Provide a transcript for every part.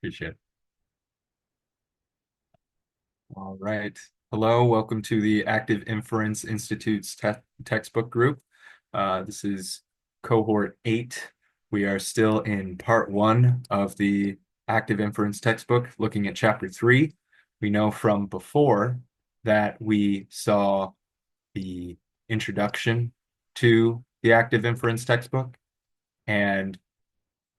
Appreciate it. All right. Hello, welcome to the Active Inference Institute's textbook group. This is Cohort 8. We are still in part 1 of the Active Inference textbook, looking at chapter 3. We know from before that we saw the introduction to the Active Inference textbook, and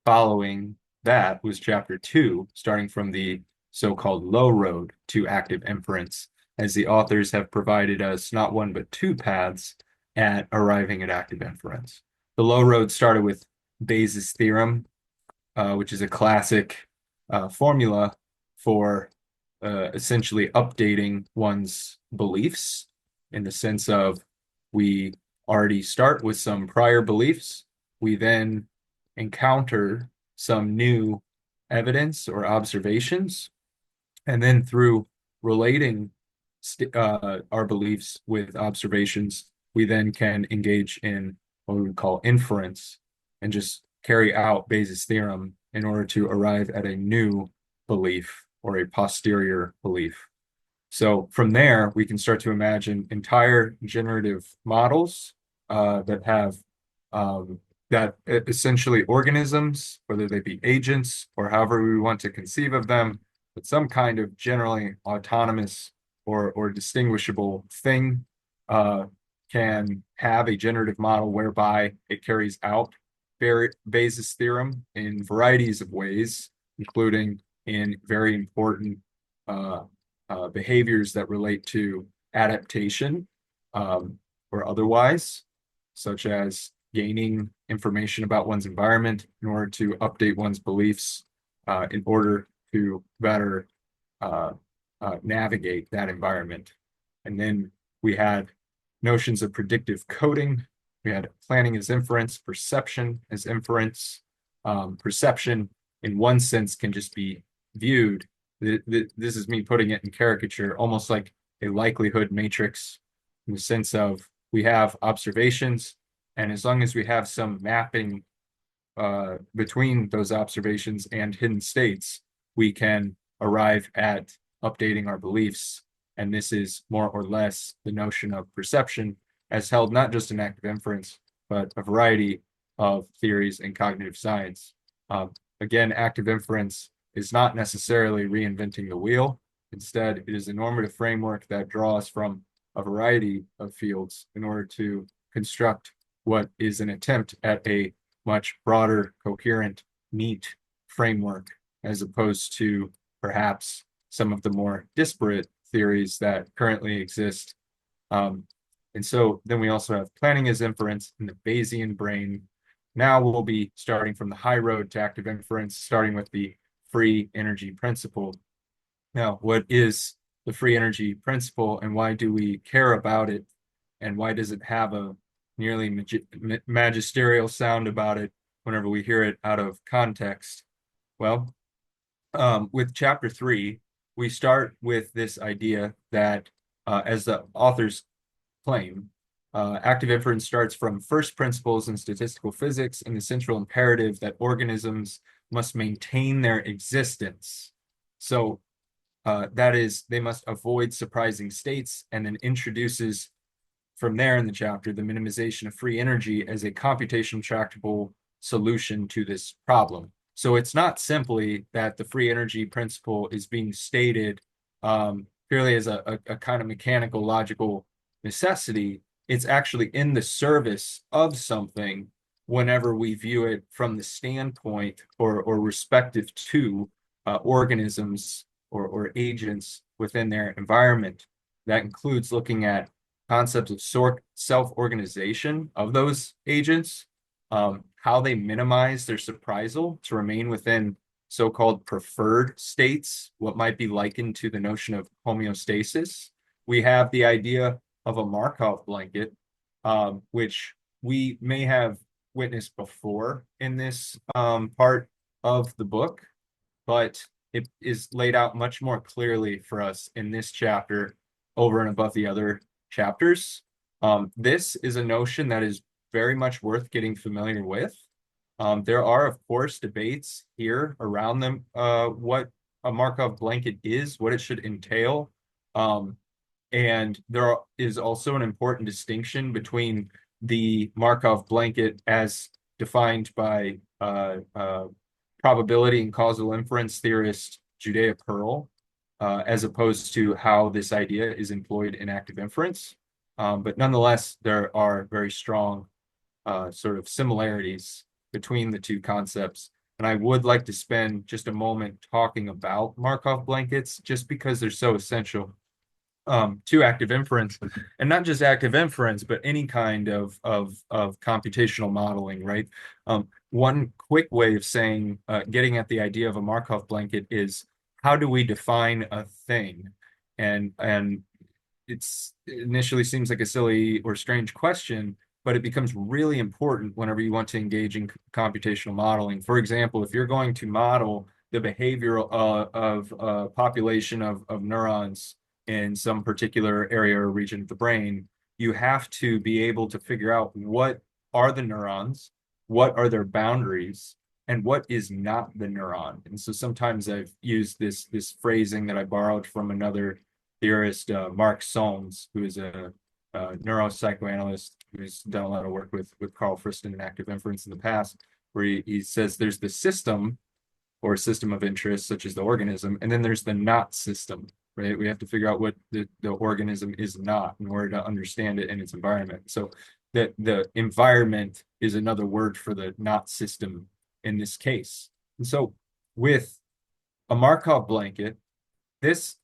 following that was chapter 2, starting from the so-called low road to active inference, as the authors have provided us not one but two paths at arriving at active inference. The low road started with Bayes' theorem, which is a classic formula for essentially updating one's beliefs, in the sense of we already start with some prior beliefs. We then encounter some new evidence or observations, and then through relating our beliefs with observations, we then can engage in what we would call inference and just carry out Bayes' theorem in order to arrive at a new belief or a posterior belief. So from there, we can start to imagine entire generative models that have that essentially organisms, whether they be agents or however we want to conceive of them, but some kind of generally autonomous or distinguishable thing can have a generative model whereby it carries out Bayes' theorem in varieties of ways, including in very important behaviors that relate to adaptation or otherwise, such as gaining information about one's environment in order to update one's beliefs in order to better navigate that environment. And then we had notions of predictive coding. We had planning as inference, perception as inference. Perception, in one sense, can just be viewed. This is me putting it in caricature, almost like a likelihood matrix, in the sense of we have observations, and as long as we have some mapping between those observations and hidden states, we can arrive at updating our beliefs. And this is more or less the notion of perception, as held not just in active inference, but a variety of theories in cognitive science. Again, active inference is not necessarily reinventing the wheel. Instead, it is a normative framework that draws from a variety of fields in order to construct what is an attempt at a much broader, coherent, neat framework, as opposed to perhaps some of the more disparate theories that currently exist. And so then we also have planning as inference in the Bayesian brain. Now we'll be starting from the high road to active inference, starting with the free energy principle. Now, what is the free energy principle, and why do we care about it? And why does it have a nearly magisterial sound about it whenever we hear it out of context? Well, with chapter 3, we start with this idea that, as the authors claim, active inference starts from first principles in statistical physics and the central imperative that organisms must maintain their existence. So that is, they must avoid surprising states, and then introduces from there in the chapter the minimization of free energy as a computational tractable solution to this problem. So it's not simply that the free energy principle is being stated purely as a kind of mechanical, logical necessity. It's actually in the service of something whenever we view it from the standpoint or respective to organisms or agents within their environment. That includes looking at concepts of self-organization of those agents, how they minimize their surprisal to remain within so-called preferred states, what might be likened to the notion of homeostasis. We have the idea of a Markov blanket, which we may have witnessed before in this part of the book, but it is laid out much more clearly for us in this chapter over and above the other chapters. This is a notion that is very much worth getting familiar with. There are, of course, debates here around them, what a Markov blanket is, what it should entail. And there is also an important distinction between the Markov blanket as defined by probability and causal inference theorist Judea Pearl, as opposed to how this idea is employed in active inference. But nonetheless, there are very strong sort of similarities between the two concepts. And I would like to spend just a moment talking about Markov blankets, just because they're so essential to active inference, and not just active inference, but any kind of computational modeling, right? One quick way of saying, getting at the idea of a Markov blanket is, how do we define a thing? And it's initially seems like a silly or strange question, but it becomes really important whenever you want to engage in computational modeling. For example, if you're going to model the behavior of a population of neurons in some particular area or region of the brain, you have to be able to figure out what are the neurons, what are their boundaries, and what is not the neuron. And so sometimes I've used this phrasing that I borrowed from another theorist, Mark Solms, who is a neuropsychoanalyst who's done a lot of work with Carl Friston and active inference in the past, where he says there's the system or system of interest, such as the organism, and then there's the not system, right? We have to figure out what the organism is not in order to understand it in its environment. So that the environment is another word for the not system in this case. And so with a Markov blanket, this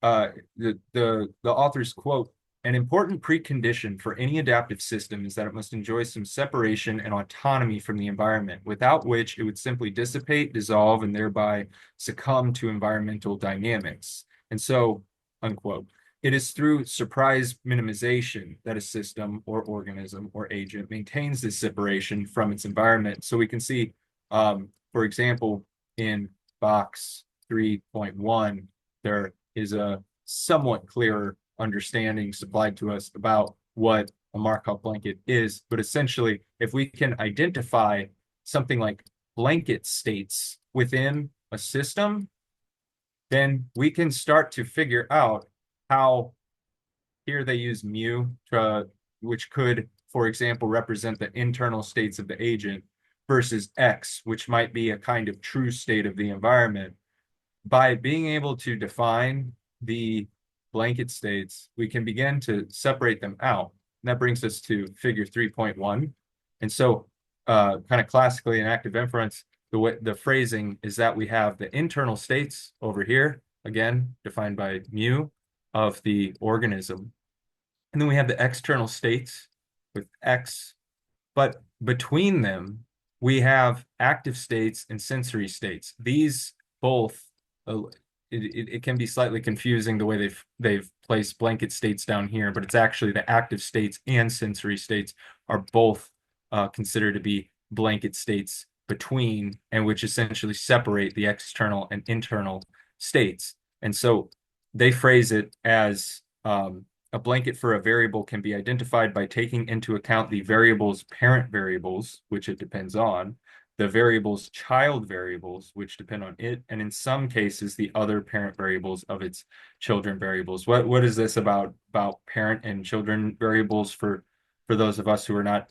the authors quote, "An important precondition for any adaptive system is that it must enjoy some separation and autonomy from the environment, without which it would simply dissipate, dissolve, and thereby succumb to environmental dynamics." And so, unquote, it is through surprise minimization that a system or organism or agent maintains this separation from its environment. So we can see, for example, in box 3.1, there is a somewhat clearer understanding supplied to us about what a Markov blanket is. But essentially, if we can identify something like blanket states within a system, then we can start to figure out how, here they use mu, which could, for example, represent the internal states of the agent, versus X, which might be a kind of true state of the environment. By being able to define the blanket states, we can begin to separate them out. And that brings us to figure 3.1. And so kind of classically in active inference, the phrasing is that we have the internal states over here, again, defined by mu of the organism. And then we have the external states with X. But between them, we have active states and sensory states. These both it can be slightly confusing the way they've placed blanket states down here, but it's actually the active states and sensory states are both considered to be blanket states between, and which essentially separate the external and internal states. And so they phrase it as a blanket for a variable can be identified by taking into account the variable's parent variables, which it depends on, the variable's child variables, which depend on it, and in some cases, the other parent variables of its children variables. What is this about parent and children variables for those of us who are not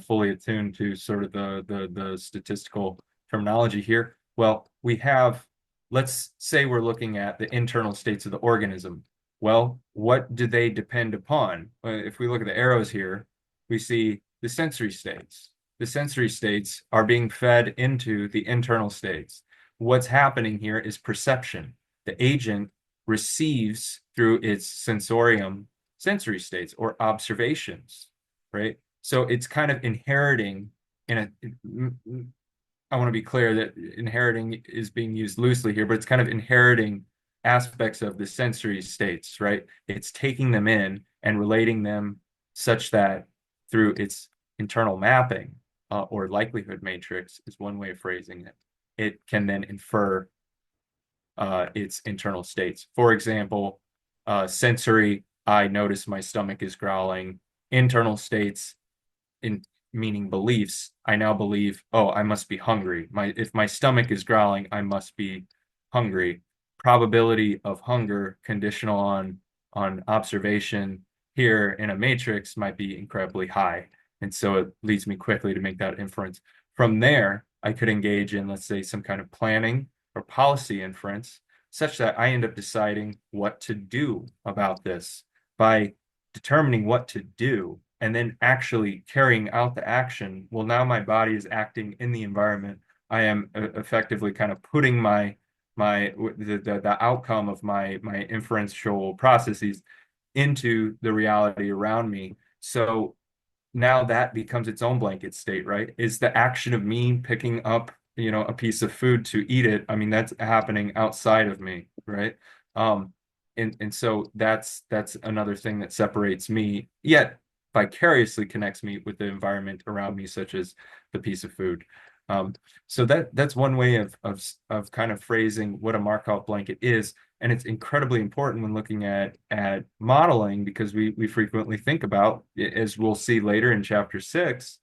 fully attuned to sort of the statistical terminology here? Well, we have, let's say we're looking at the internal states of the organism. Well, what do they depend upon? If we look at the arrows here, we see the sensory states. The sensory states are being fed into the internal states. What's happening here is perception. The agent receives through its sensorium sensory states or observations, right? So it's kind of inheriting I want to be clear that inheriting is being used loosely here, but it's kind of inheriting aspects of the sensory states, right? It's taking them in and relating them such that through its internal mapping, or likelihood matrix is one way of phrasing it, it can then infer its internal states. For example, sensory, I notice my stomach is growling. Internal states meaning beliefs, I now believe, oh, I must be hungry. If my stomach is growling, I must be hungry. Probability of hunger conditional on observation here in a matrix might be incredibly high. And so it leads me quickly to make that inference. From there, I could engage in, let's say, some kind of planning or policy inference, such that I end up deciding what to do about this. By determining what to do and then actually carrying out the action, well, now my body is acting in the environment. I am effectively kind of putting the outcome of my inferential processes into the reality around me. So now that becomes its own blanket state, right? Is the action of me picking up, a piece of food to eat it? I mean, that's happening outside of me, right? Um, and so that's another thing that separates me, yet vicariously connects me with the environment around me, such as the piece of food. Um, so that's one way of kind of phrasing what a Markov blanket is. And it's incredibly important when looking at modeling, because we frequently think about, as we'll see later in chapter 6,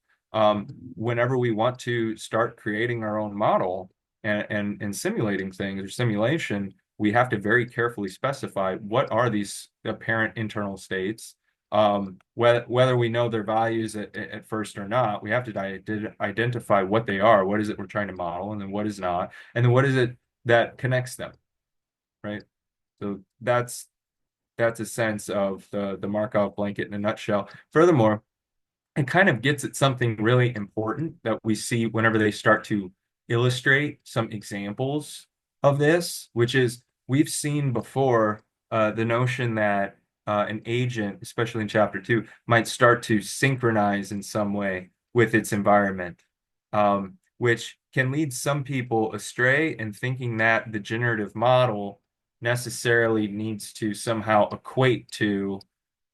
whenever we want to start creating our own model and simulating things or simulation, we have to very carefully specify what are these apparent internal states. Whether we know their values at first or not, we have to identify what they are. What is it we're trying to model, and then what is not, and then what is it that connects them, right? So that's a sense of the Markov blanket in a nutshell. Furthermore, it kind of gets at something really important that we see whenever they start to illustrate some examples of this, which is we've seen before the notion that an agent, especially in chapter 2, might start to synchronize in some way with its environment, which can lead some people astray in thinking that the generative model necessarily needs to somehow equate to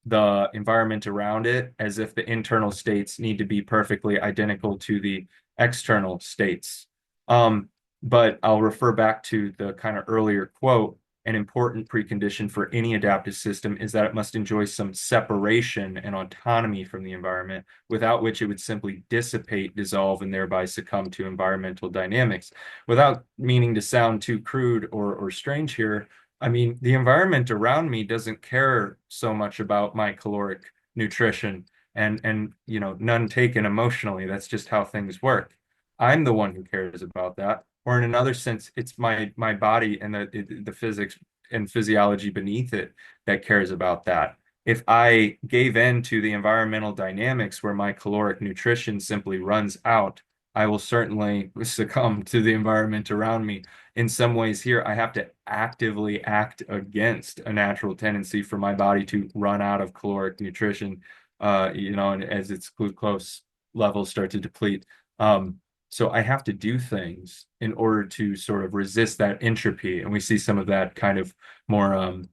the environment around it, as if the internal states need to be perfectly identical to the external states. But I'll refer back to the kind of earlier quote. An important precondition for any adaptive system is that it must enjoy some separation and autonomy from the environment, without which it would simply dissipate, dissolve, and thereby succumb to environmental dynamics. Without meaning to sound too crude or strange here, I mean, the environment around me doesn't care so much about my caloric nutrition, and none taken emotionally. That's just how things work. I'm the one who cares about that. Or in another sense, it's my body and the physics and physiology beneath it that cares about that. If I gave in to the environmental dynamics where my caloric nutrition simply runs out, I will certainly succumb to the environment around me. In some ways here, I have to actively act against a natural tendency for my body to run out of caloric nutrition, and as its glucose levels start to deplete. So I have to do things in order to sort of resist that entropy. And we see some of that kind of more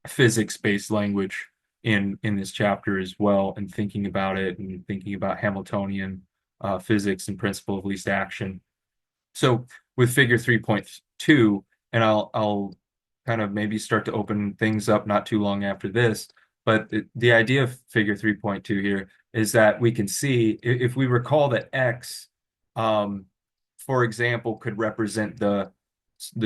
physics-based language in this chapter as well, and thinking about it and thinking about Hamiltonian physics and principle of least action. So with figure 3.2, and I'll kind of maybe start to open things up not too long after this, but the idea of figure 3.2 here is that we can see, if we recall that X, for example, could represent the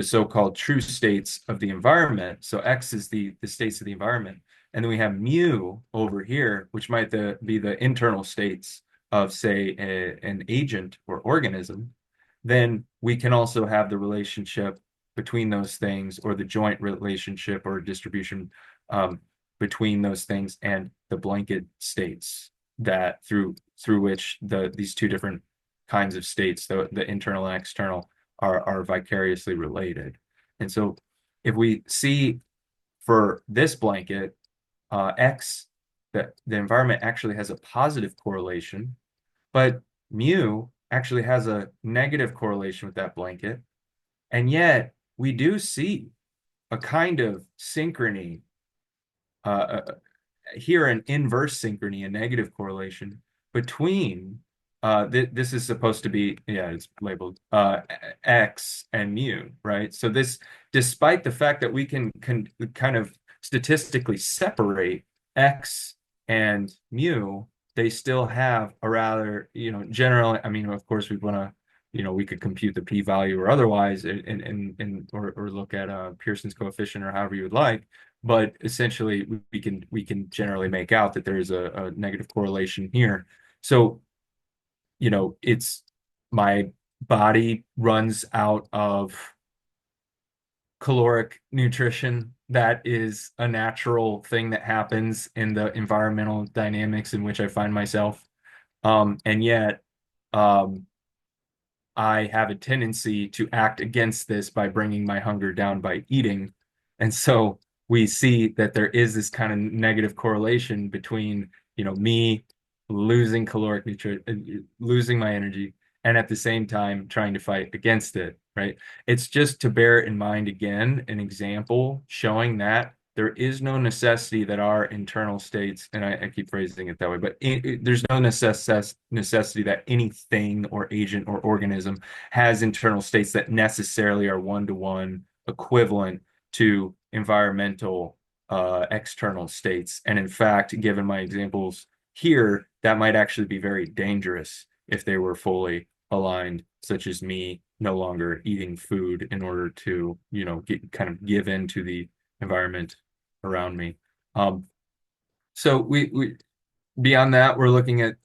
so-called true states of the environment. So X is the states of the environment. And then we have mu over here, which might be the internal states of, say, an agent or organism. Then we can also have the relationship between those things, or the joint relationship or distribution between those things and the blanket states, that through which these two different kinds of states, the internal and external, are vicariously related. And so if we see for this blanket, X, the environment actually has a positive correlation, but mu actually has a negative correlation with that blanket. And yet we do see a kind of synchrony, here an inverse synchrony, a negative correlation between this is supposed to be, yeah, it's labeled X and mu, right? So this, despite the fact that we can kind of statistically separate X and mu, they still have a rather, general, I mean, of course, we want to, we could compute the p-value or otherwise or look at Pearson's coefficient or however you would like. But essentially, we can generally make out that there is a negative correlation here. So, it's my body runs out of caloric nutrition. That is a natural thing that happens in the environmental dynamics in which I find myself. And yet, um, I have a tendency to act against this by bringing my hunger down by eating. And so we see that there is this kind of negative correlation between, me losing caloric nutrition, losing my energy, and at the same time trying to fight against it, right? It's just to bear in mind again, an example showing that there is no necessity that our internal states, and I keep phrasing it that way, but there's no necessity that anything or agent or organism has internal states that necessarily are one-to-one equivalent to environmental external states. And in fact, given my examples here, that might actually be very dangerous if they were fully aligned, such as me no longer eating food in order to, kind of give in to the environment around me. Um, so we beyond that, we're looking at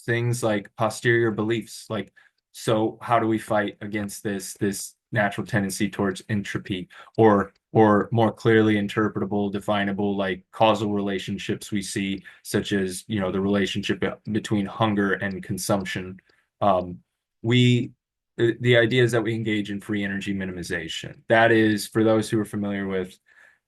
things like posterior beliefs, like, so how do we fight against this natural tendency towards entropy, or more clearly interpretable, definable, like causal relationships we see, such as, the relationship between hunger and consumption. Um, we the idea is that we engage in free energy minimization. That is, for those who are familiar with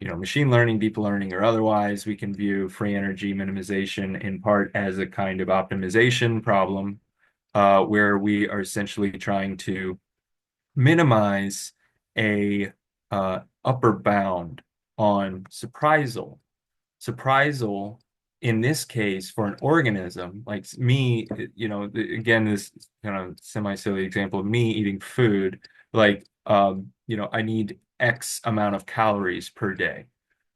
machine learning, deep learning, or otherwise, we can view free energy minimization in part as a kind of optimization problem, where we are essentially trying to minimize a upper bound on surprisal. Surprisal, in this case, for an organism like me, again, this kind of semi-silly example of me eating food, like, I need X amount of calories per day,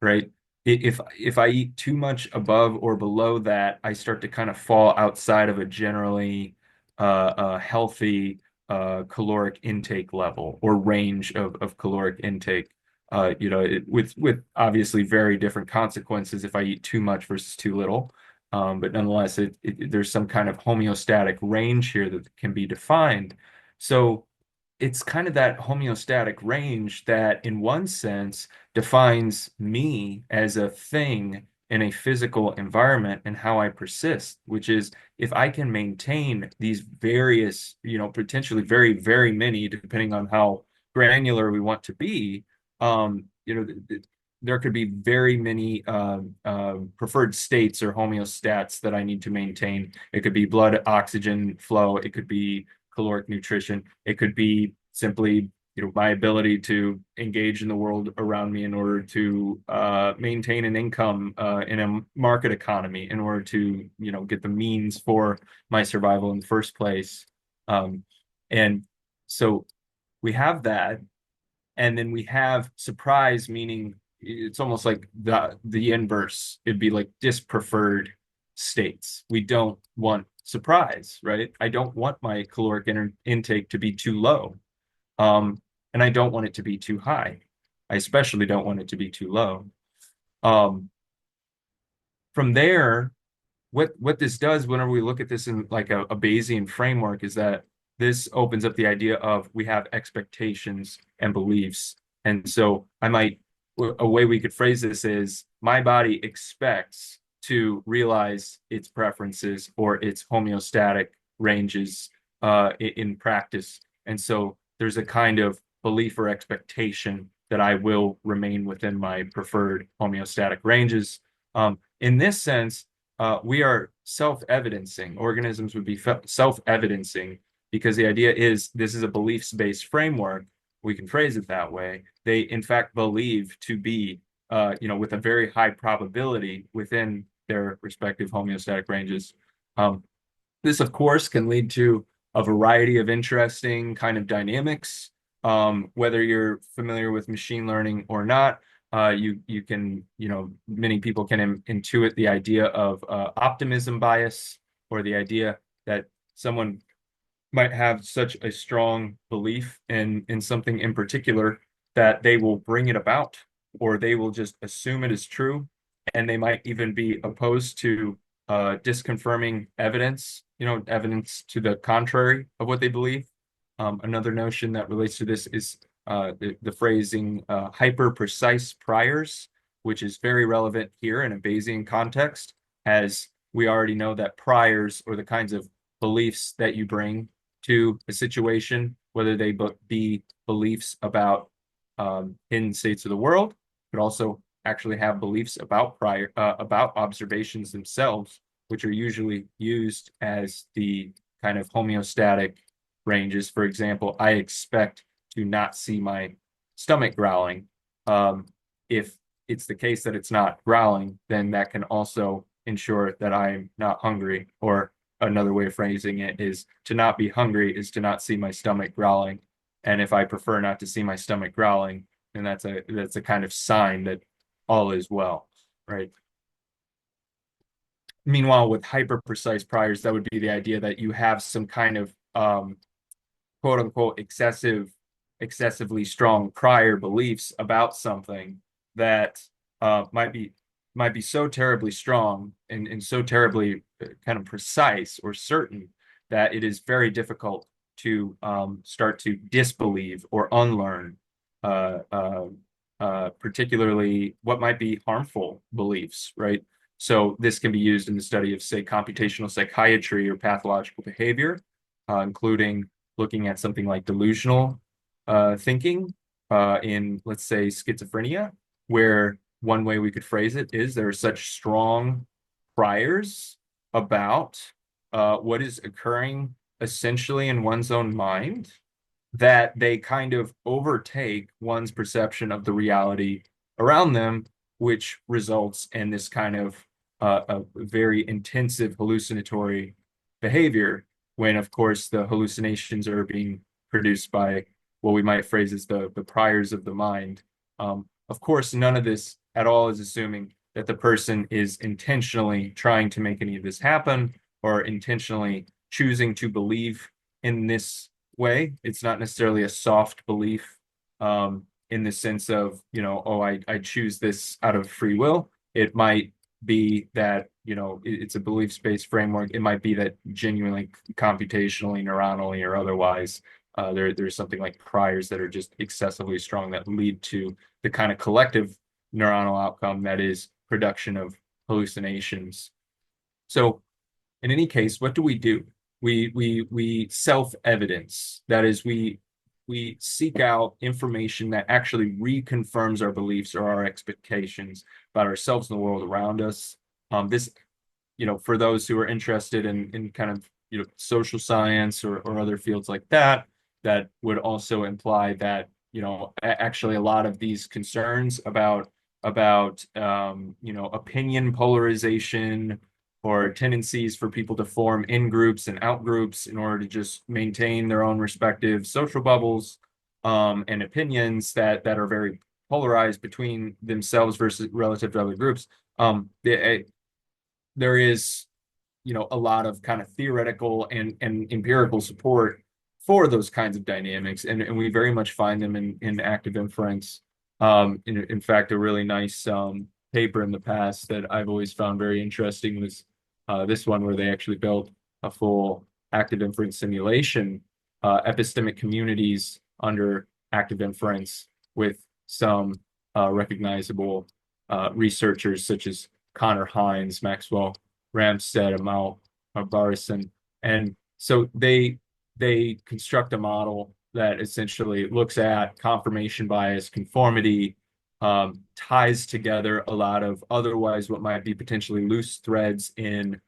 right? If I eat too much above or below that, I start to kind of fall outside of a generally healthy caloric intake level or range of caloric intake. With obviously very different consequences if I eat too much versus too little. But nonetheless, there's some kind of homeostatic range here that can be defined. So it's kind of that homeostatic range that, in one sense, defines me as a thing in a physical environment and how I persist, which is, if I can maintain these various, potentially very, very many, depending on how granular we want to be, there could be very many preferred states or homeostats that I need to maintain. It could be blood oxygen flow. It could be caloric nutrition. It could be simply, my ability to engage in the world around me in order to maintain an income in a market economy, in order to, get the means for my survival in the first place. And so we have that. And then we have surprise, meaning it's almost like the inverse. It'd be like dispreferred states. We don't want surprise, right? I don't want my caloric intake to be too low. And I don't want it to be too high. I especially don't want it to be too low. Um, from there, what this does whenever we look at this in like a Bayesian framework is that this opens up the idea of, we have expectations and beliefs. And so a way we could phrase this is, my body expects to realize its preferences or its homeostatic ranges in practice. And so there's a kind of belief or expectation that I will remain within my preferred homeostatic ranges. In this sense, we are self-evidencing. Organisms would be self-evidencing, because the idea is, this is a beliefs-based framework. We can phrase it that way. They, in fact, believe to be, with a very high probability within their respective homeostatic ranges. This, of course, can lead to a variety of interesting kind of dynamics. Whether you're familiar with machine learning or not, you can, many people can intuit the idea of optimism bias. or the idea that someone might have such a strong belief in something in particular that they will bring it about, or they will just assume it is true, and they might even be opposed to disconfirming evidence, evidence to the contrary of what they believe. Another notion that relates to this is the phrasing hyper precise priors, which is very relevant here in a Bayesian context, as we already know that priors, or the kinds of beliefs that you bring to a situation, whether they be beliefs about hidden states of the world, but also actually have beliefs about about observations themselves, which are usually used as the kind of homeostatic ranges. For example, I expect to not see my stomach growling. If it's the case that it's not growling, then that can also ensure that I'm not hungry. Or another way of phrasing it is, to not be hungry is to not see my stomach growling. And if I prefer not to see my stomach growling, then that's a kind of sign that all is well, right? Meanwhile, with hyper precise priors, that would be the idea that you have some kind of quote unquote excessively strong prior beliefs about something that might be so terribly strong and so terribly kind of precise or certain that it is very difficult to start to disbelieve or unlearn uh, uh, particularly what might be harmful beliefs, right? So this can be used in the study of, say, computational psychiatry or pathological behavior, including looking at something like delusional thinking in, let's say, schizophrenia, where one way we could phrase it is there are such strong priors about what is occurring essentially in one's own mind that they kind of overtake one's perception of the reality around them, which results in this kind of a very intensive hallucinatory behavior, when, of course, the hallucinations are being produced by what we might phrase as the priors of the mind. Of course, none of this at all is assuming that the person is intentionally trying to make any of this happen, or intentionally choosing to believe in this way. It's not necessarily a soft belief in the sense of, oh, I choose this out of free will. It might be that, it's a beliefs-based framework. It might be that genuinely computationally, neuronally, or otherwise, there's something like priors that are just excessively strong that lead to the kind of collective neuronal outcome that is production of hallucinations. So in any case, what do? We self-evidence. That is, we seek out information that actually reconfirms our beliefs or our expectations about ourselves and the world around us. This, for those who are interested in kind of, social science or other fields like that, that would also imply that, actually a lot of these concerns about opinion polarization, or tendencies for people to form in groups and out groups in order to just maintain their own respective social bubbles, and opinions that are very polarized between themselves versus relative to other groups. There is, a lot of kind of theoretical and empirical support for those kinds of dynamics, and we very much find them in active inference. In fact, a really nice paper in the past that I've always found very interesting was this one, where they actually built a full active inference simulation, epistemic communities under active inference, with some recognizable researchers such as Connor Hines, Maxwell Ramstad, Amal Barison. And so they construct a model that essentially looks at confirmation bias, conformity, ties together a lot of otherwise what might be potentially loose threads in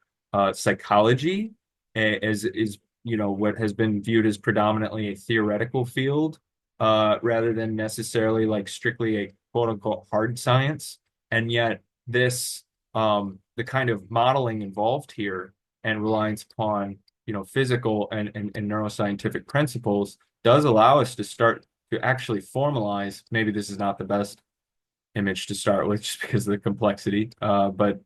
psychology, as is, what has been viewed as predominantly a theoretical field, rather than necessarily like strictly a quote unquote hard science. And yet this, the kind of modeling involved here and reliance upon, physical and neuroscientific principles does allow us to start to actually formalize. Maybe this is not the best image to start with just because of the complexity, but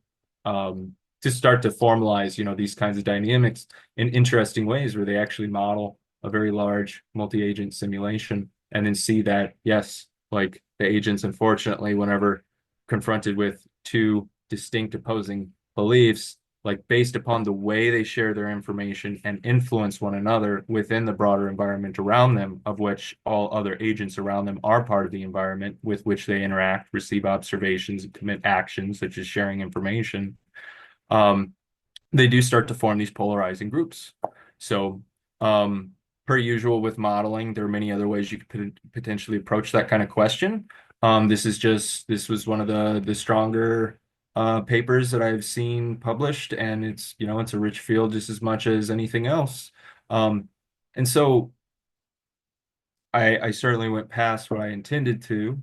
to start to formalize, these kinds of dynamics in interesting ways where they actually model a very large multi-agent simulation and then see that, yes, like the agents, unfortunately, whenever confronted with two distinct opposing beliefs, like based upon the way they share their information and influence one another within the broader environment around them, of which all other agents around them are part of the environment with which they interact, receive observations, and commit actions such as sharing information, um, they do start to form these polarizing groups. So, per usual with modeling, there are many other ways you could potentially approach that kind of question. This was one of the stronger papers that I've seen published, and it's a rich field just as much as anything else. And so I certainly went past what I intended to,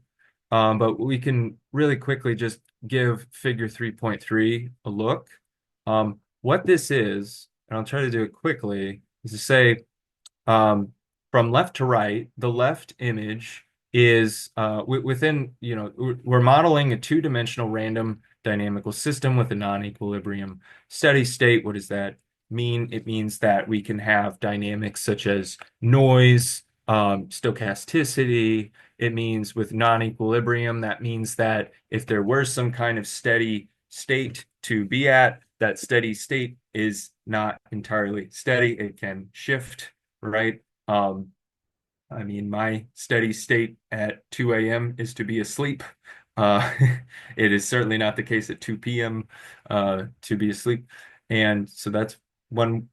but we can really quickly just give figure 3.3 a look. What this is, and I'll try to do it quickly, is to say um, from left to right, the left image is within, we're modeling a two-dimensional random dynamical system with a non-equilibrium steady state. What does that mean? It means that we can have dynamics such as noise, stochasticity. It means with non-equilibrium, that means that if there were some kind of steady state to be at, that steady state is not entirely steady. It can shift, right? I mean, my steady state at 2 a.m. is to be asleep. Uh, it is certainly not the case at 2 p.m. To be asleep. And so that's one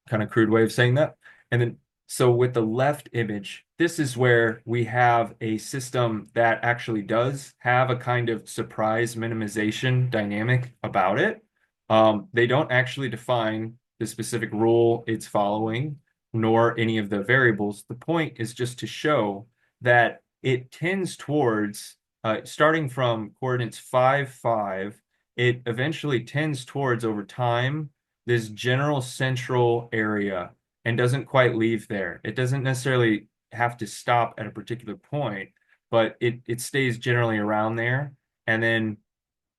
kind of crude way of saying that. And then, so with the left image, this is where we have a system that actually does have a kind of surprise minimization dynamic about it. They don't actually define the specific rule it's following, nor any of the variables. The point is just to show that it tends towards, starting from coordinates 5, 5, it eventually tends towards, over time, this general central area and doesn't quite leave there. It doesn't necessarily have to stop at a particular point, but it stays generally around there. And then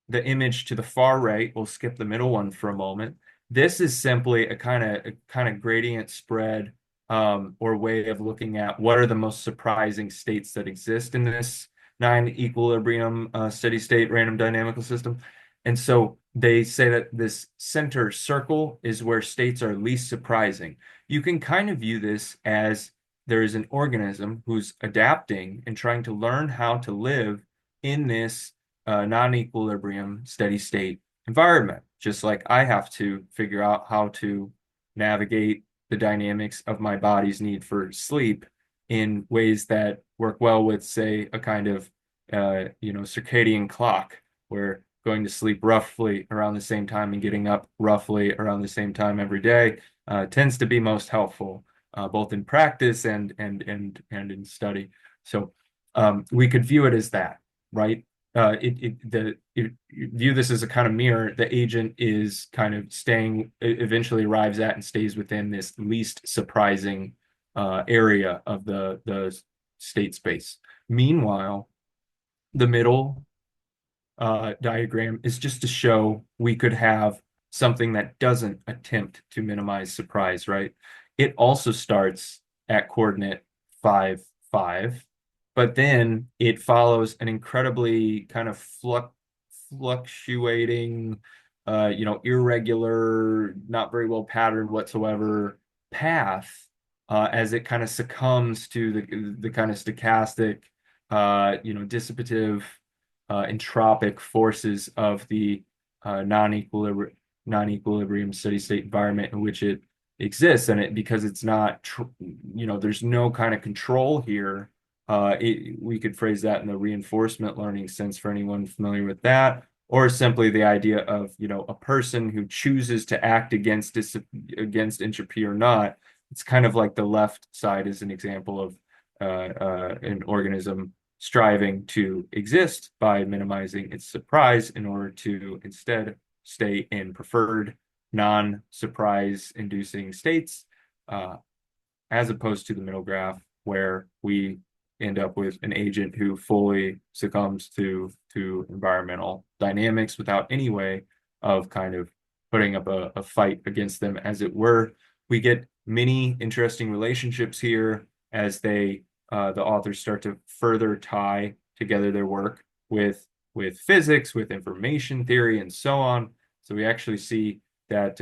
the image to the far right, we'll skip the middle one for a moment. This is simply a kind of gradient spread, or way of looking at what are the most surprising states that exist in this non-equilibrium steady state random dynamical system. And so they say that this center circle is where states are least surprising. You can kind of view this as there is an organism who's adapting and trying to learn how to live in this non-equilibrium steady state environment, just like I have to figure out how to navigate the dynamics of my body's need for sleep in ways that work well with, say, a kind of circadian clock, where going to sleep roughly around the same time and getting up roughly around the same time every day tends to be most helpful, both in practice and in study. So we could view it as that, right? View this as a kind of mirror. The agent is kind of eventually arrives at and stays within this least surprising area of the state space. Meanwhile, the middle diagram is just to show we could have something that doesn't attempt to minimize surprise, right? It also starts at coordinate 5, 5, but then it follows an incredibly kind of fluctuating, irregular, not very well patterned whatsoever path, as it kind of succumbs to the kind of stochastic, dissipative, entropic forces of the non-equilibrium steady state environment in which it exists. And because it's not, there's no kind of control here. We could phrase that in the reinforcement learning sense for anyone familiar with that, or simply the idea of, a person who chooses to act against entropy or not. It's kind of like the left side is an example of an organism striving to exist by minimizing its surprise in order to instead stay in preferred non-surprise inducing states, as opposed to the middle graph, where we end up with an agent who fully succumbs to environmental dynamics without any way of kind of putting up a fight against them, as it were. We get many interesting relationships here as the authors start to further tie together their work with physics, with information theory, and so on. So we actually see that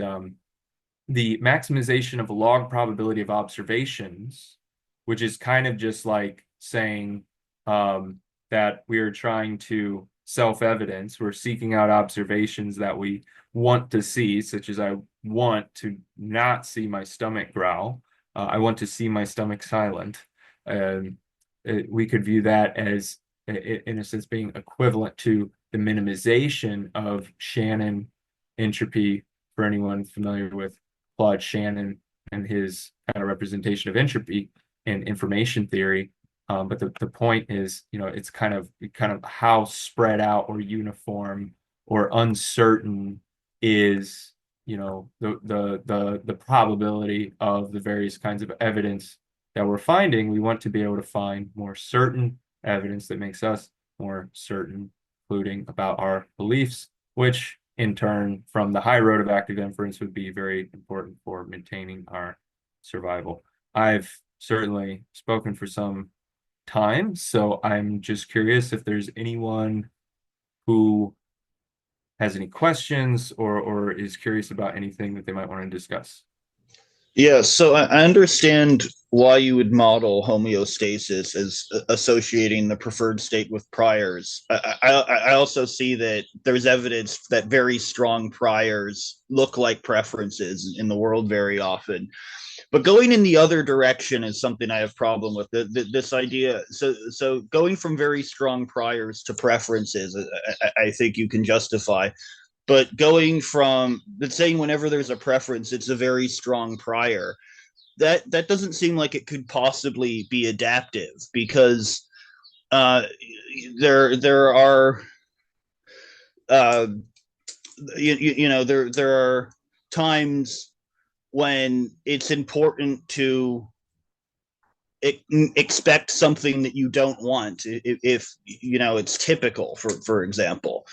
the maximization of log probability of observations, which is kind of just like saying that we are trying to self-evidence. We're seeking out observations that we want to see, such as I want to not see my stomach growl. I want to see my stomach silent. We could view that as, in a sense, being equivalent to the minimization of Shannon entropy for anyone familiar with Claude Shannon and his kind of representation of entropy in information theory. But the point is, it's kind of how spread out or uniform or uncertain is, the probability of the various kinds of evidence that we're finding. We want to be able to find more certain evidence that makes us more certain, including about our beliefs, which in turn, from the high road of active inference, would be very important for maintaining our survival. I've certainly spoken for some time, so I'm just curious if there's anyone who has any questions or is curious about anything that they might want to discuss. Yeah, so I understand why you would model homeostasis as associating the preferred state with priors. I also see that there's evidence that very strong priors look like preferences in the world very often. But going in the other direction is something I have problem with. This idea, so going from very strong priors to preferences, I think you can justify. But going from, let's saying whenever there's a preference, it's a very strong prior. That doesn't seem like it could possibly be adaptive because uh, there are uh, there are times when it's important to expect something that you don't want if it's typical, for example.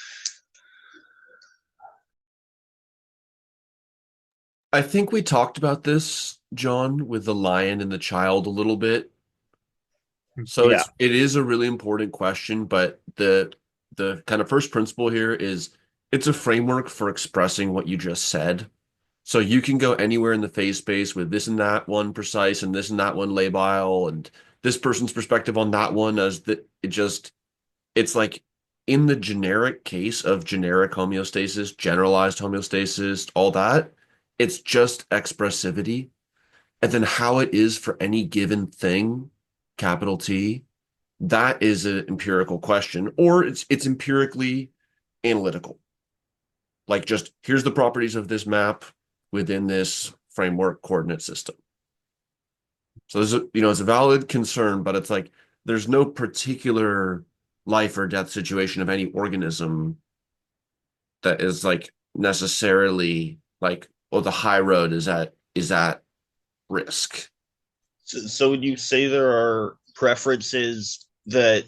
I think we talked about this, John, with the lion and the child a little bit. So Yeah. it is a really important question, but the kind of first principle here is it's a framework for expressing what you just said. So you can go anywhere in the phase space with this and that one precise and this and that one labile and this person's perspective on that one as it's like in the generic case of generic homeostasis, generalized homeostasis, all that, it's just expressivity. And then how it is for any given thing, capital T, that is an empirical question, or it's empirically analytical. Like just here's the properties of this map within this framework coordinate system. So it's a valid concern, but it's like there's no particular life or death situation of any organism that is like necessarily like, oh, the high road is at risk. So would you say there are preferences that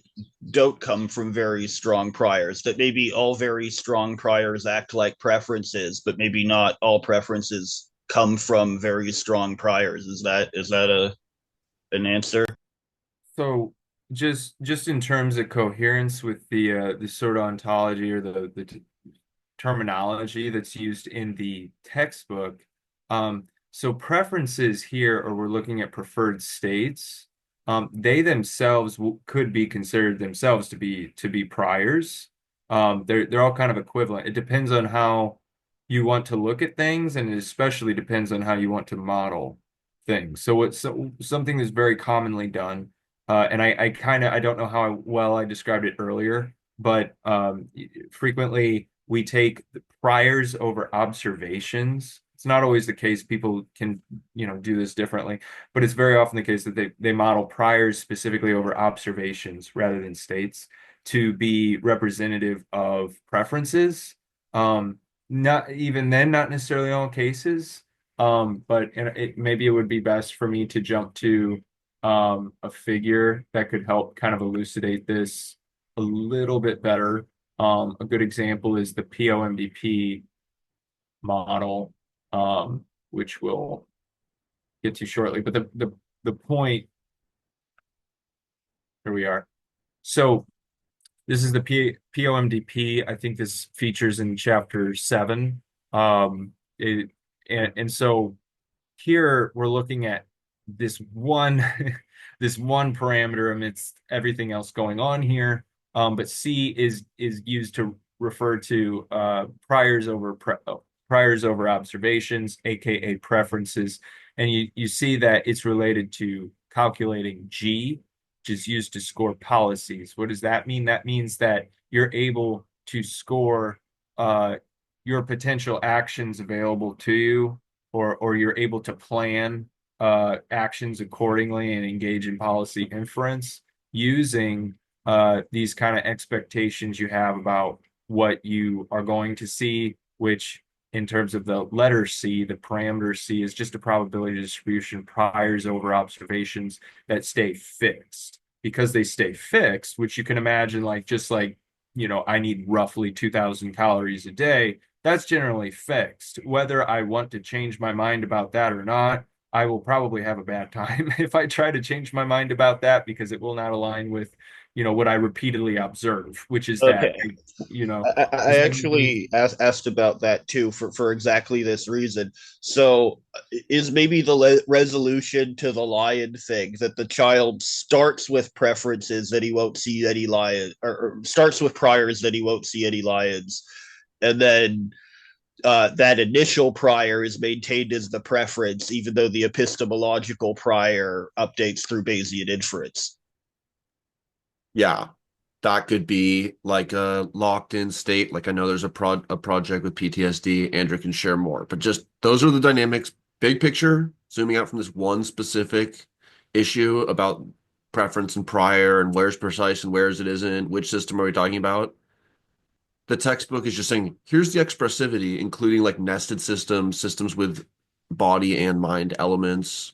don't come from very strong priors, that maybe all very strong priors act like preferences, but maybe not all preferences come from very strong priors? Is that an answer? So just in terms of coherence with the sort of ontology or the terminology that's used in the textbook. So preferences here, or we're looking at preferred states, they themselves could be considered themselves to be priors. They're all kind of equivalent. It depends on how you want to look at things, and it especially depends on how you want to model things. Something that's very commonly done, and I don't know how well I described it earlier, but frequently we take the priors over observations. It's not always the case. People can, do this differently, but it's very often the case that they model priors specifically over observations rather than states to be representative of preferences. Not even then, not necessarily all cases. But maybe it would be best for me to jump to a figure that could help kind of elucidate this a little bit better. A good example is the POMDP model, which we'll get to shortly. But the point, here we are. So this is the POMDP. I think this features in chapter 7. It, and so here we're looking at this one this one parameter amidst everything else going on here. But C is used to refer to priors over observations, aka preferences. And you see that it's related to calculating G, which is used to score policies. What does that mean? That means that you're able to score your potential actions available to you, or you're able to plan actions accordingly and engage in policy inference using these kind of expectations you have about what you are going to see, which in terms of the letter C, the parameter C is just a probability distribution priors over observations that stay fixed. Because they stay fixed, which you can imagine like just like, I need roughly 2,000 calories a day, that's generally fixed. Whether I want to change my mind about that or not, I will probably have a bad time if I try to change my mind about that, because it will not align with, what I repeatedly observe, which is that, Okay. you know, I as long as actually asked about that too for exactly this reason. So, is maybe the resolution to the lion thing that the child starts with preferences that he won't see any lion, or starts with priors that he won't see any lions, and then that initial prior is maintained as the preference, even though the epistemological prior updates through Bayesian inference. Yeah, that could be like a locked in state. Like I know there's a project with PTSD. Andrew can share more, but just those are the dynamics. Big picture, zooming out from this one specific issue about preference and prior and where's precise and where's it isn't. Which system are we talking about? The textbook is just saying, here's the expressivity, including like nested systems, systems with body and mind elements.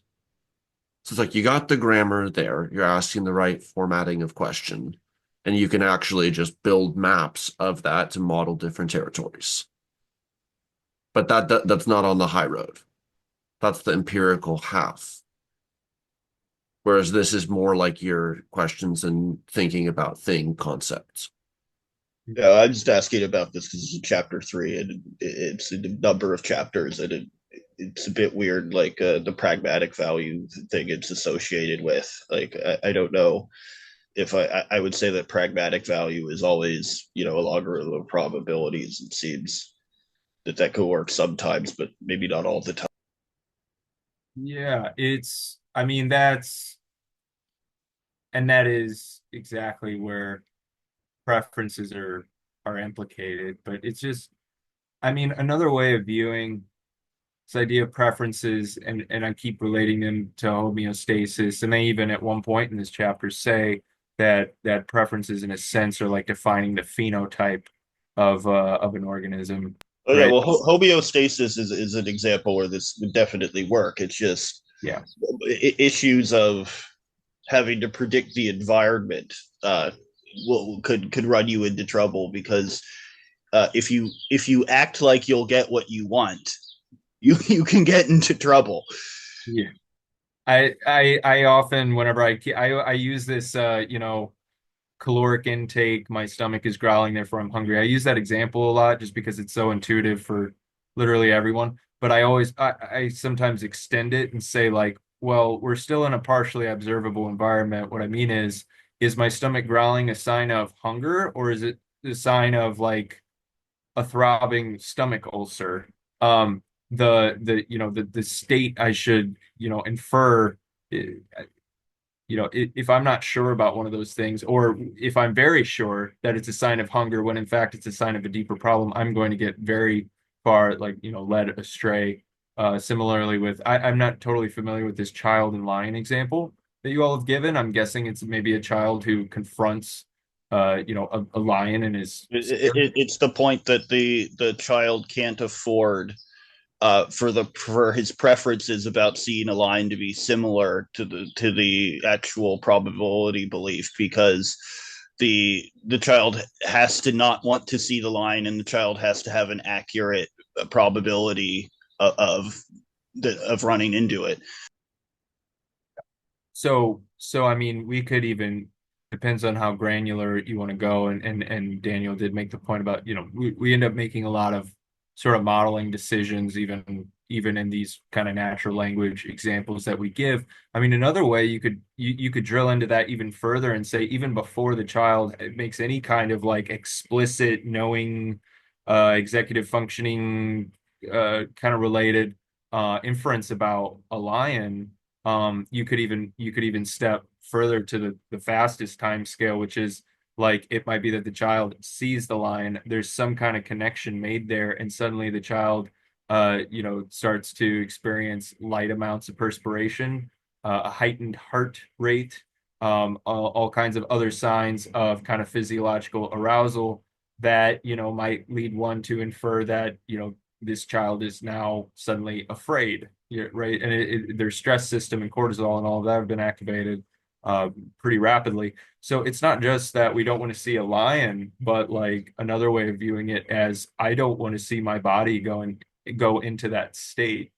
So it's like you got the grammar there. You're asking the right formatting of question. And you can actually just build maps of that to model different territories. But that's not on the high road. That's the empirical half. Whereas this is more like your questions and thinking about thing concepts. Yeah, I'm just asking about this because it's chapter 3 and it's a number of chapters, and it's a bit weird, like the pragmatic value thing it's associated with. Like I don't know if I would say that pragmatic value is always a logarithm of probabilities. It seems that could work sometimes, but maybe not all the time. Yeah, I mean, that is exactly where preferences are implicated. But it's just, I mean, another way of viewing this idea of preferences, and I keep relating them to homeostasis, and they even at one point in this chapter say that preferences in a sense are like defining the phenotype of an organism, Oh yeah, right? well, homeostasis is an example where this would definitely work. It's just Yeah. issues of having to predict the environment could run you into trouble, because if you act like you'll get what you want, you can get into trouble. Yeah. I often, whenever I use this, caloric intake, my stomach is growling, therefore I'm hungry. I use that example a lot just because it's so intuitive for literally everyone. But I sometimes extend it and say like, well, we're still in a partially observable environment. What I mean is my stomach growling a sign of hunger, or is it a sign of like a throbbing stomach ulcer? The state I should, infer, if I'm not sure about one of those things, or if I'm very sure that it's a sign of hunger when in fact it's a sign of a deeper problem, I'm going to get very far, like, led astray. Similarly with, I'm not totally familiar with this child and lion example that you all have given. I'm guessing it's maybe a child who confronts, a lion and is scared. It's the point that the child can't afford for his preferences about seeing a line to be similar to the actual probability belief, because the child has to not want to see the line, and the child has to have an accurate probability of running into it. So I mean, we could even, depends on how granular you want to go, and Daniel did make the point about, we end up making a lot of sort of modeling decisions, even in these kind of natural language examples that we give. I mean, another way you could drill into that even further and say, even before the child makes any kind of like explicit knowing, executive functioning, kind of related inference about a lion, you could even step further to the fastest time scale, which is like, it might be that the child sees the lion, there's some kind of connection made there, and suddenly the child starts to experience light amounts of perspiration, a heightened heart rate, all kinds of other signs of kind of physiological arousal that might lead one to infer that this child is now suddenly afraid, right? And their stress system and cortisol and all of that have been activated pretty rapidly. So it's not just that we don't want to see a lion, but like another way of viewing it as, I don't want to see my body go into that state.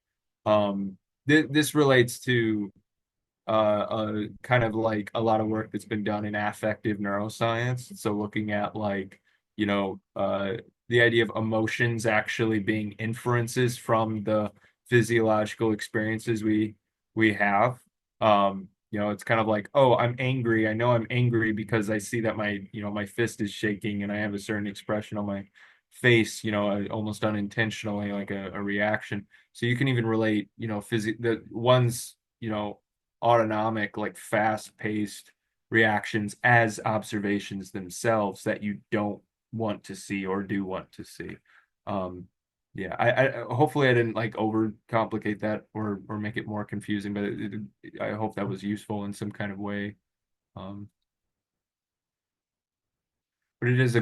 This relates to kind of like a lot of work that's been done in affective neuroscience. So looking at like, the idea of emotions actually being inferences from the physiological experiences we have. It's kind of like, oh, I'm angry. I know I'm angry because I see that my fist is shaking and I have a certain expression on my face, almost unintentionally, like a reaction. So you can even relate, the one's, autonomic, like fast-paced reactions as observations themselves that you don't want to see or do want to see. Yeah, I hopefully I didn't like overcomplicate that or make it more confusing, but I hope that was useful in some kind of way. Um, but it is a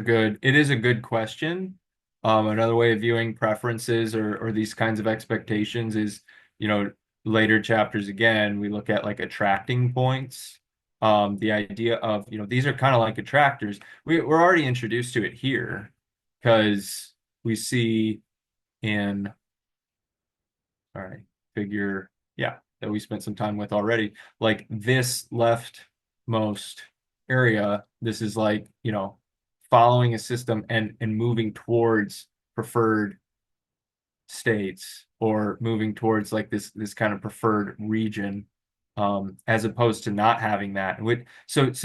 good question. Another way of viewing preferences or these kinds of expectations is, you know, later chapters again, we look at like attracting points. The idea of, these are kind of like attractors. We're already introduced to it here because we see in, all right, figure, yeah, that we spent some time with already. Like this leftmost area, this is like, following a system and moving towards preferred states, or moving towards like this kind of preferred region, as opposed to not having that. So it's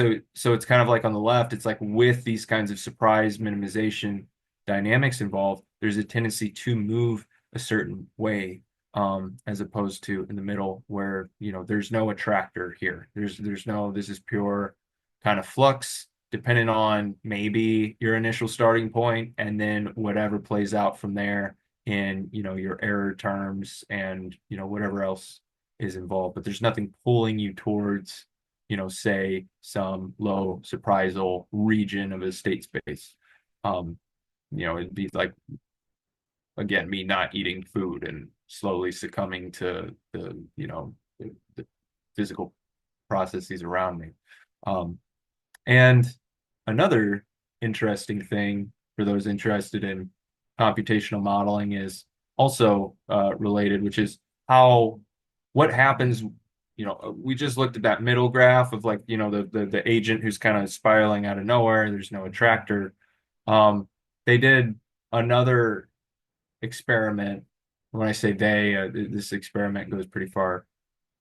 kind of like on the left, it's like with these kinds of surprise minimization dynamics involved, there's a tendency to move a certain way, as opposed to in the middle where there's no attractor here. There's no, this is pure kind of flux depending on maybe your initial starting point and then whatever plays out from there in your error terms and whatever else is involved. But there's nothing pulling you towards say some low surprisal region of a state space. It'd be like, again, me not eating food and slowly succumbing to the physical processes around me. And another interesting thing for those interested in computational modeling is also related, which is what happens. We just looked at that middle graph of like, the agent who's kind of spiraling out of nowhere. There's no attractor. They did another experiment. When I say they, this experiment goes pretty far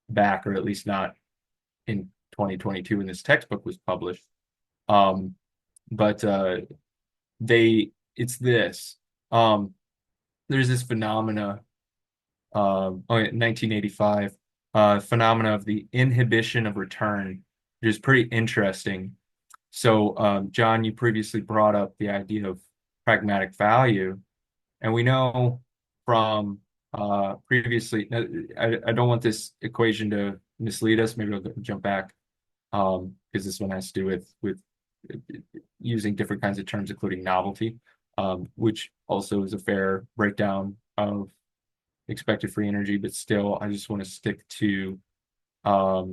back, or at least not in 2022 when this textbook was published. But it's this. There's this phenomena, 1985, phenomena of the inhibition of return, which is pretty interesting. So, John, you previously brought up the idea of pragmatic value, and we know from previously, I don't want this equation to mislead us. Maybe I'll jump back, because this one has to do with using different kinds of terms, including novelty, which also is a fair breakdown of expected free energy. But still, I just want to stick to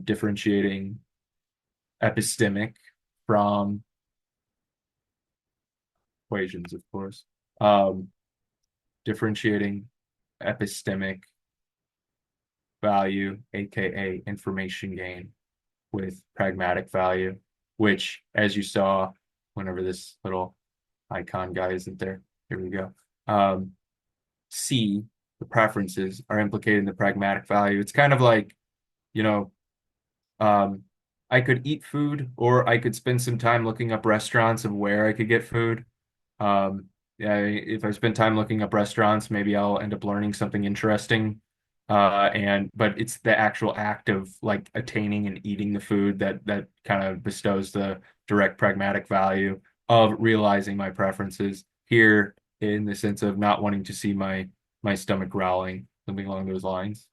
differentiating epistemic from equations, of course. differentiating epistemic value, aka information gain, with pragmatic value, which, as you saw, whenever this little icon guy isn't there, here we go. C, the preferences are implicated in the pragmatic value. It's kind of like, you know, I could eat food, or I could spend some time looking up restaurants of where I could get food. Yeah, if I spend time looking up restaurants, maybe I'll end up learning something interesting. But it's the actual act of like attaining and eating the food that kind of bestows the direct pragmatic value of realizing my preferences here, in the sense of not wanting to see my stomach growling, something along those lines.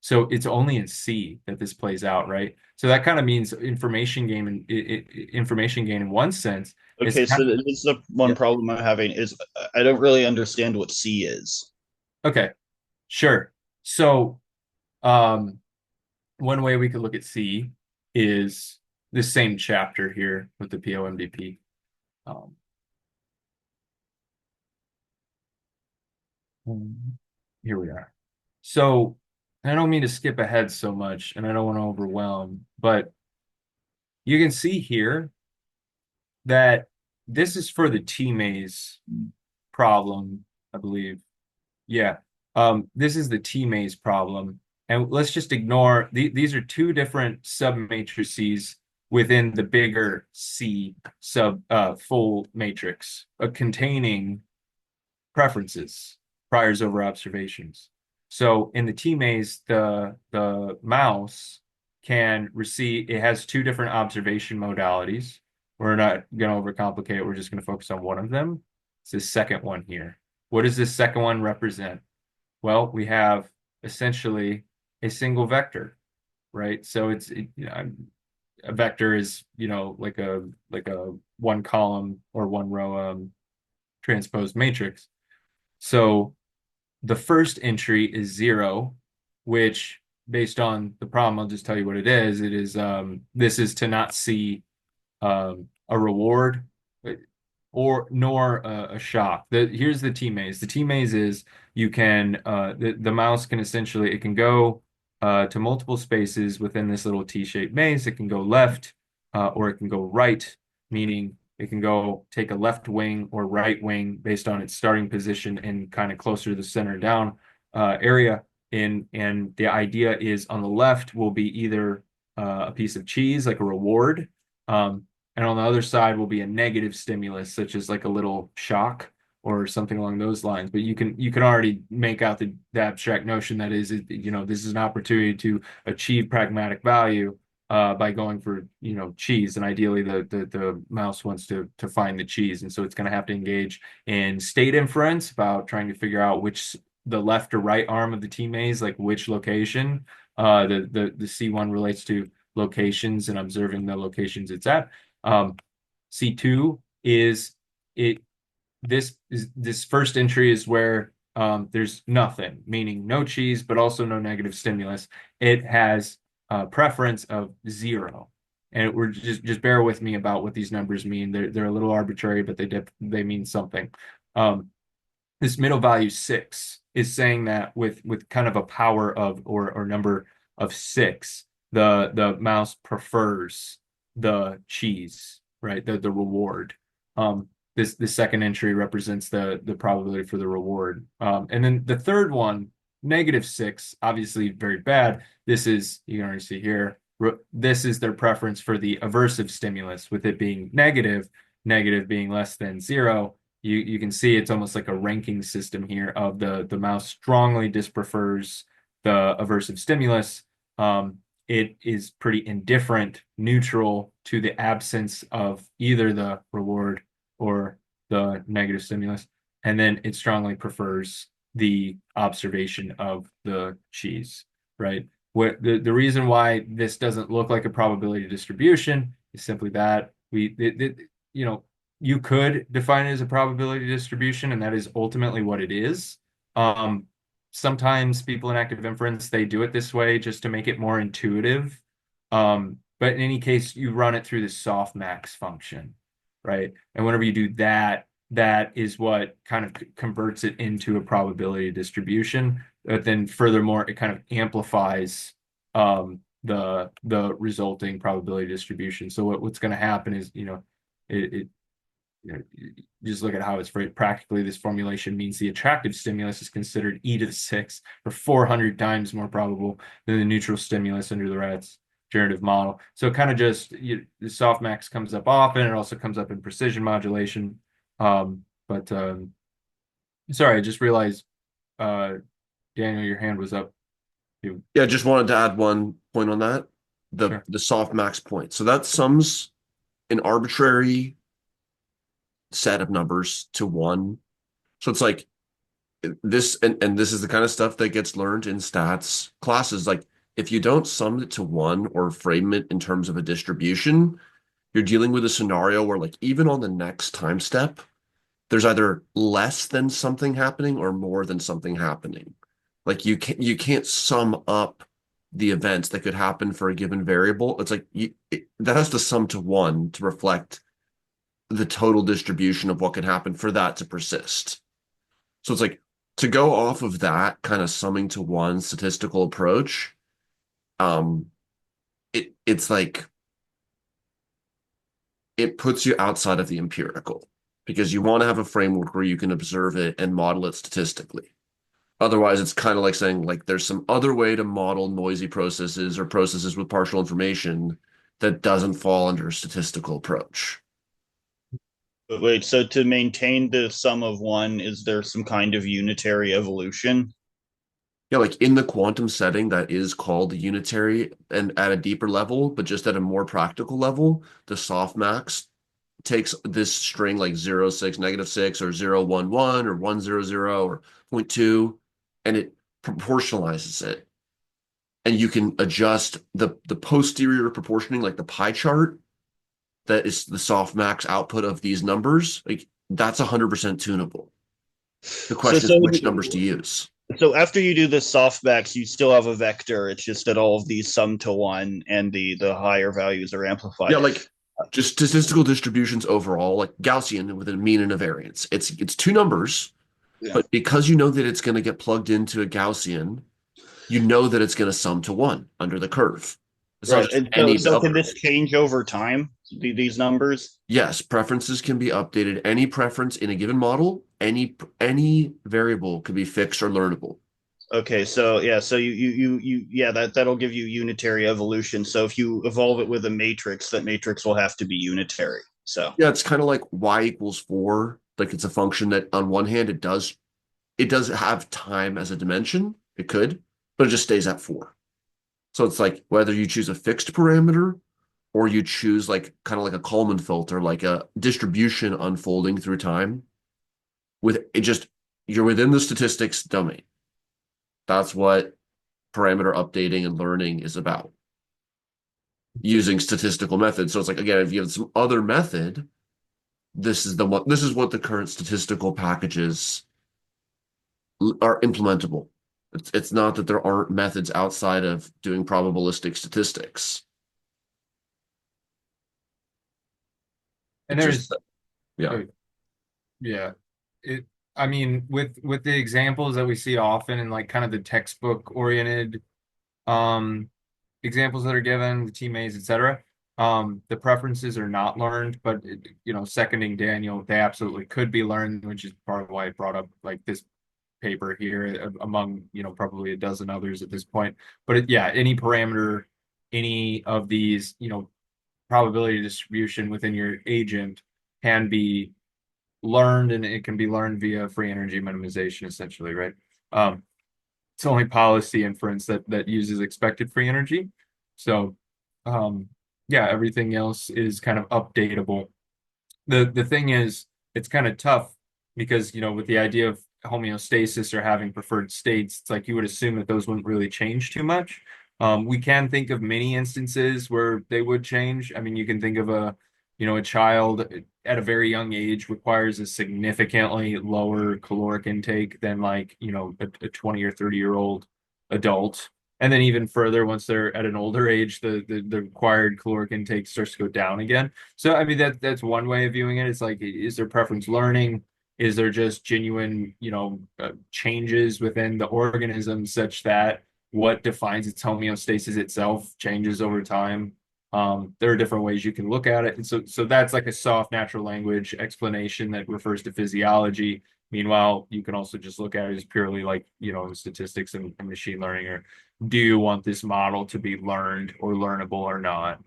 So it's only in C that this plays out, right? So that kind of means information gain in one sense is Okay, so this is the one problem I'm having is I don't really understand what C is. okay, sure. So um, one way we could look at C is the same chapter here with the POMDP. Um, Here we are. So I don't mean to skip ahead so much, and I don't want to overwhelm, but you can see here that this is for the T-maze problem, I believe. Yeah. This is the T-maze problem. And let's just ignore these are two different submatrices within the bigger C full matrix, containing preferences, priors over observations. So in the T-maze, the mouse can receive, it has two different observation modalities. We're not going to overcomplicate it. We're just going to focus on one of them. It's this second one here. What does this second one represent? Well, we have essentially a single vector, right? So a vector is, like a one column or one row transposed matrix. So the first entry is 0, which, based on the problem, I'll just tell you what it is. It is this is to not see a reward or nor a shock. Here's the T-maze. The T-maze is you can the mouse can essentially, it can go to multiple spaces within this little T-shaped maze. It can go left or it can go right, meaning it can go take a left wing or right wing based on its starting position and kind of closer to the center down area. And the idea is on the left will be either a piece of cheese, like a reward, and on the other side will be a negative stimulus, such as like a little shock or something along those lines. But you can already make out the abstract notion that is, this is an opportunity to achieve pragmatic value by going for, cheese. And ideally the mouse wants to find the cheese. And so it's going to have to engage in state inference about trying to figure out which the left or right arm of the T-maze, like which location. The C1 relates to locations and observing the locations it's at. C2 is it this first entry is where there's nothing, meaning no cheese, but also no negative stimulus. It has a preference of 0. And we're just bear with me about what these numbers mean. They're a little arbitrary, but they mean something. This middle value 6 is saying that with kind of a power of or number of 6, the mouse prefers the cheese, right? The reward. This second entry represents the probability for the reward. And then the third one, -6, obviously very bad. This is, you can already see here, this is their preference for the aversive stimulus, with it being negative being less than 0. You can see it's almost like a ranking system here of the mouse strongly disprefers the aversive stimulus. It is pretty indifferent, neutral to the absence of either the reward or the negative stimulus. And then it strongly prefers the observation of the cheese, right? The reason why this doesn't look like a probability distribution is simply that you could define it as a probability distribution, and that is ultimately what it is. Sometimes people in active inference, they do it this way just to make it more intuitive. But in any case, you run it through the softmax function, right? And whenever you do that, that is what kind of converts it into a probability distribution. But then furthermore, it kind of amplifies the resulting probability distribution. So what's going to happen is, it you know, just look at how it's phrased. Practically, this formulation means the attractive stimulus is considered e to the 6 or 400 times more probable than the neutral stimulus under the Rat's generative model. So kind of just the softmax comes up often. It also comes up in precision modulation. But sorry, I just realized, Daniel, your hand was up. Yeah, just wanted to add one point on that. Sure. The soft max point. So that sums an arbitrary set of numbers to one. So it's like this, and this is the kind of stuff that gets learned in stats classes. Like if you don't sum it to one or frame it in terms of a distribution, you're dealing with a scenario where like even on the next time step, there's either less than something happening or more than something happening. Like you can't sum up the events that could happen for a given variable. It's like that has to sum to one to reflect the total distribution of what could happen for that to persist. So it's like to go off of that kind of summing to one statistical approach, um, it's like it puts you outside of the empirical because you want to have a framework where you can observe it and model it statistically. Otherwise, it's kind of like saying like there's some other way to model noisy processes or processes with partial information that doesn't fall under a statistical approach. But wait, so to maintain the sum of one, is there some kind of unitary evolution? Yeah, like in the quantum setting, that is called unitary and at a deeper level, but just at a more practical level, the softmax takes this string like 0, 6, -6 or 0, 1, 1 or 1, 0, 0 or 0.2 and it proportionalizes it. And you can adjust the posterior proportioning, like the pie chart that is the softmax output of these numbers. Like that's 100% tunable. The So, question is so, which numbers to use. so after you do the softmax, you still have a vector. It's just that all of these sum to one, and the higher values are amplified. Yeah, like just statistical distributions overall, like Gaussian with a mean and a variance. It's two numbers, Yeah. but because you know that it's going to get plugged into a Gaussian, you know that it's going to sum to one under the curve. It's not Right. just And so, any so can number. this change over time? These numbers? Yes, preferences can be updated. Any preference in a given model, any variable could be fixed or learnable. Okay, so yeah, so yeah, that'll give you unitary evolution. So if you evolve it with a matrix, that matrix will have to be unitary. So Yeah, it's kind of like y equals 4. Like it's a function that on one hand it does have time as a dimension. It could, but it just stays at 4. So it's like whether you choose a fixed parameter or you choose like kind of like a Kalman filter, like a distribution unfolding through time with it just you're within the statistics domain. That's what parameter updating and learning is about using statistical methods. So it's like again, if you have some other method, this is what the current statistical packages are implementable. It's not that there aren't methods outside of doing probabilistic statistics. And It's just there's, yeah. oh, yeah, it, I mean, with the examples that we see often in like kind of the textbook oriented um examples that are given, the team A's, etc. The preferences are not learned, but seconding Daniel, they absolutely could be learned, which is part of why I brought up like this paper here among probably a dozen others at this point. But yeah, any parameter, any of these probability distribution within your agent can be learned, and it can be learned via free energy minimization, essentially, right? It's only policy inference that uses expected free energy. So, um, yeah, everything else is kind of updatable. The thing is, it's kind of tough because with the idea of homeostasis or having preferred states, it's like you would assume that those wouldn't really change too much. We can think of many instances where they would change. I mean, you can think of a child at a very young age requires a significantly lower caloric intake than like a 20 or 30-year-old adult. And then even further, once they're at an older age, the required caloric intake starts to go down again. So I mean that's one way of viewing it. It's like, is there preference learning? Is there just genuine, changes within the organism such that what defines its homeostasis itself changes over time? There are different ways you can look at it. And so that's like a soft natural language explanation that refers to physiology. Meanwhile, you can also just look at it as purely like, statistics and machine learning, or do you want this model to be learned or learnable or not?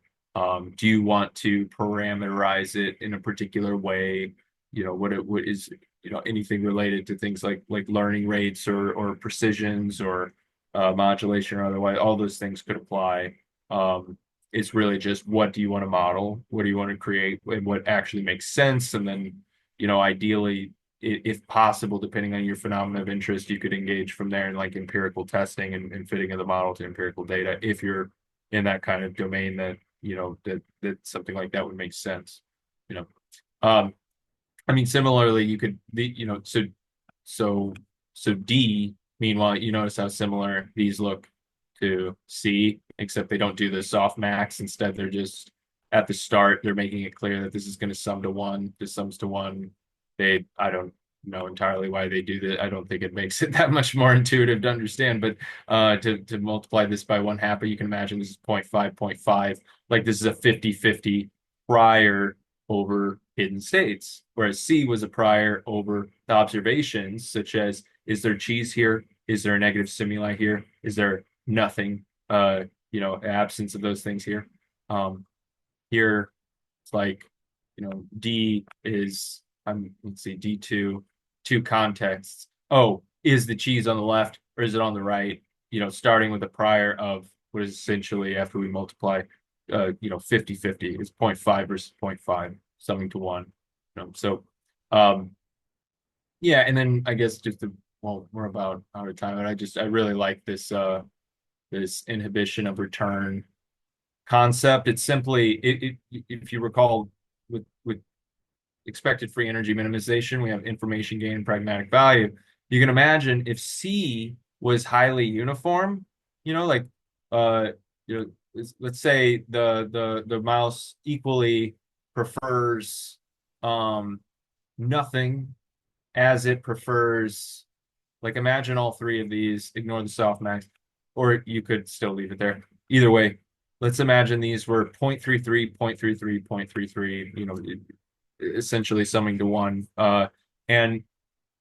Do you want to parameterize it in a particular way? What is, anything related to things like learning rates or precisions or modulation or otherwise, all those things could apply. It's really just, what do you want to model? What do you want to create? And what actually makes sense? And then, ideally, if possible, depending on your phenomena of interest, you could engage from there in like empirical testing and fitting of the model to empirical data if you're in that kind of domain that, that something like that would make sense. You know. I mean, similarly, you could so so D, meanwhile, you notice how similar these look to C, except they don't do the soft max. Instead, they're just at the start, they're making it clear that this is going to sum to one. This sums to one. I don't know entirely why they do that. I don't think it makes it that much more intuitive to understand, but to multiply this by 1/2, but you can imagine this is 0.5, 0.5. Like this is a 50-50 prior over hidden states, whereas C was a prior over the observations, such as, is there cheese here? Is there a negative stimuli here? Is there nothing, absence of those things here? Here, it's like, D is, let's see, D2, two contexts. Oh, is the cheese on the left or is it on the right? Starting with a prior of what is essentially, after we multiply, 50-50, it's 0.5 versus 0.5, summing to one. So, yeah, and then I guess well, we're about out of time, and I really like this inhibition of return concept. It's simply, if you recall, with expected free energy minimization, we have information gain and pragmatic value. You can imagine if C was highly uniform, like let's say the mouse equally prefers nothing as it prefers, like, imagine all three of these, ignore the softmax, or you could still leave it there. Either way, let's imagine these were 0.33, 0.33, 0.33, essentially summing to one.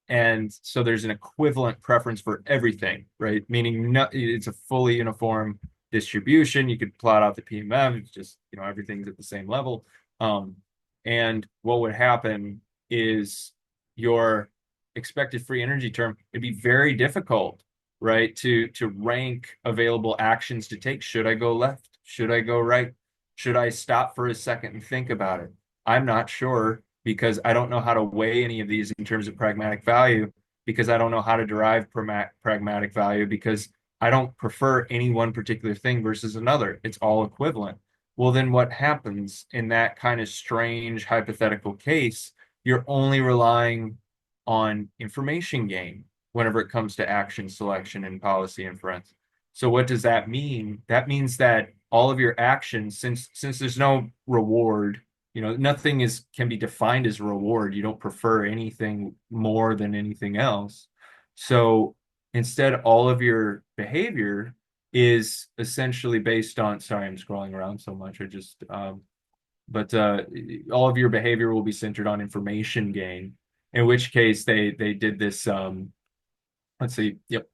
And so there's an equivalent preference for everything, right? Meaning it's a fully uniform distribution. You could plot out the PMF, it's just, everything's at the same level. And what would happen is your expected free energy term, it'd be very difficult, right, to rank available actions to take. Should I go left? Should I go right? Should I stop for a second and think about it? I'm not sure, because I don't know how to weigh any of these in terms of pragmatic value, because I don't know how to derive pragmatic value, because I don't prefer any one particular thing versus another. It's all equivalent. Well, then what happens in that kind of strange hypothetical case? You're only relying on information gain whenever it comes to action selection and policy inference. So what does that mean? That means that all of your actions, since there's no reward, nothing can be defined as reward. You don't prefer anything more than anything else. So instead, all of your behavior is essentially based on, sorry, I'm scrolling around so much. But all of your behavior will be centered on information gain, in which case they did this, let's see, yep,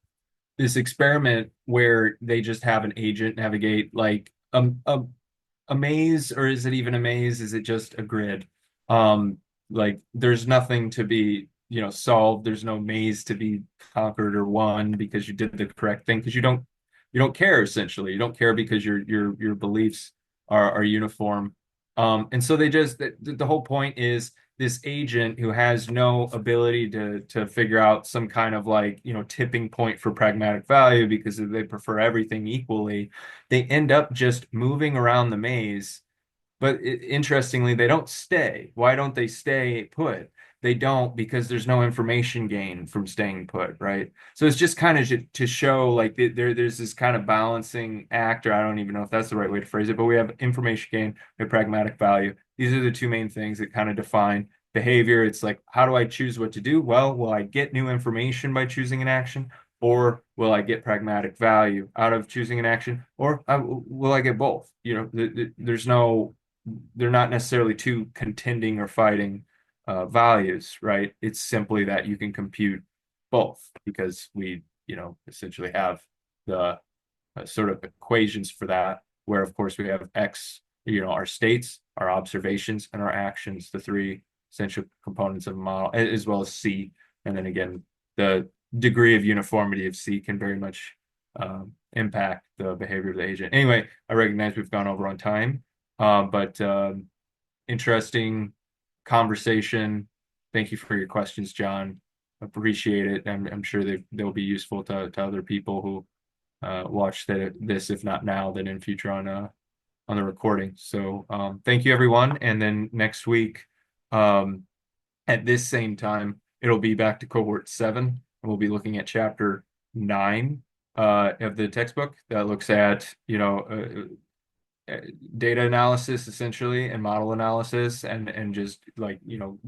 this experiment where they just have an agent navigate like a maze, or is it even a maze? Is it just a grid? Like there's nothing to be, solved. There's no maze to be conquered or won because you did the correct thing, because you don't care, essentially. You don't care because your beliefs are uniform. And so the whole point is, this agent who has no ability to figure out some kind of like, tipping point for pragmatic value, because they prefer everything equally, they end up just moving around the maze. But interestingly, they don't stay. Why don't they stay put? they don't because there's no information gain from staying put, right? So it's just kind of to show like there's this kind of balancing act, or I don't even know if that's the right way to phrase it, but we have information gain, we have pragmatic value. These are the two main things that kind of define behavior. It's like, how do I choose what to do? Well, will I get new information by choosing an action? Or will I get pragmatic value out of choosing an action? Or will I get both? You know, they're not necessarily two contending or fighting values, right? It's simply that you can compute both because we, essentially have the sort of equations for that, where of course we have X, our states, our observations, and our actions, the three essential components of a model, as well as C. And then again, the degree of uniformity of C can very much impact the behavior of the agent. Anyway, I recognize we've gone over on time, but interesting conversation. Thank you for your questions, John. Appreciate it. I'm sure they'll be useful to other people who watch this, if not now, then in future on the recording. So thank you, everyone. And then next week, at this same time, it'll be back to cohort 7, and we'll be looking at chapter 9 of the textbook that looks at, data analysis essentially, and model analysis, and just like,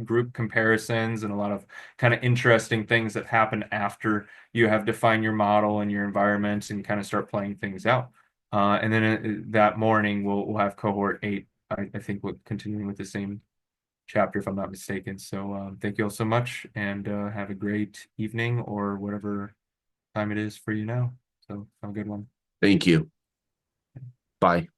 group comparisons, and a lot of kind of interesting things that happen after you have defined your model and your environment and kind of start playing things out. And then that morning we'll have cohort 8. I think we're continuing with the same chapter, if I'm not mistaken. So thank you all so much, and have a great evening or whatever time it is for you now. So have a good one. Thank you. Bye.